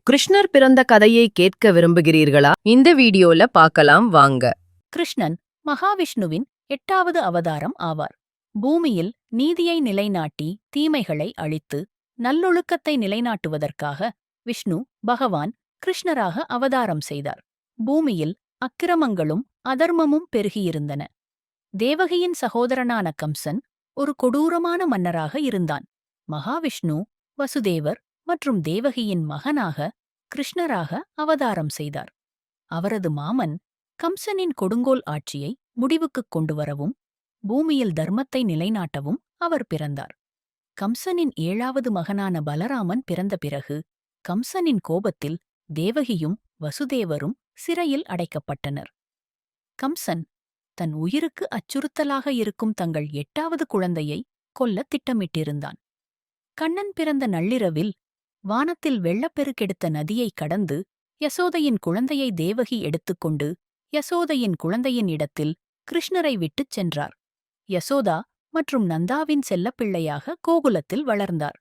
கிருஷ்ணர் பிறந்த கதையை கேட்க விரும்புகிறீர்களா? இந்த வீடியோல பார்க்கலாம் வாங்க. கிருஷ்ணன் மகாவிஷ்ணுவின் 8வது அவதாரம் ஆவார். பூமியில் நீதியை நிலைநாட்டி தீமைகளை அழித்து நல்லொழுக்கத்தை நிலைநாட்டுவதற்காக விஷ்ணு பகவான் கிருஷ்ணராக அவதாரம் செய்தார். பூமியில் அக்கிரமங்களும் அதர்மமும் பெருகியிருந்தன. தேவகியின் சகோதரனான கம்சன் ஒரு கொடூரமான மன்னராக இருந்தான். மகாவிஷ்ணு வசுதேவர் மற்றும் தேவகியின் மகனாக கிருஷ்ணராக அவதாரம் செய்தார். அவரது மாமன் கம்சனின் கொடுங்கோல் ஆட்சியை முடிவுக்குக் கொண்டுவரவும் பூமியில் தர்மத்தை நிலைநாட்டவும் அவர் பிறந்தார். கம்சனின் 7வது மகனான பலராமன் பிறந்த பிறகு கம்சனின் கோபத்தில் தேவகியும் வசுதேவரும் சிறையில் அடைக்கப்பட்டனர். கம்சன் தன் உயிருக்கு அச்சுறுத்தலாக இருக்கும் தங்கள் 8வது குழந்தையை கொல்லத் திட்டமிட்டிருந்தான். கண்ணன் பிறந்த நள்ளிரவில் வானத்தில் வெள்ளப்பெருக்கெடுத்த நதியைக் கடந்து யசோதையின் குழந்தையை தேவகி எடுத்துக்கொண்டு யசோதையின் குழந்தையின் இடத்தில் கிருஷ்ணரை விட்டுச் சென்றார். யசோதா மற்றும் நந்தாவின் செல்லப்பிள்ளையாக கோகுலத்தில் வளர்ந்தார்.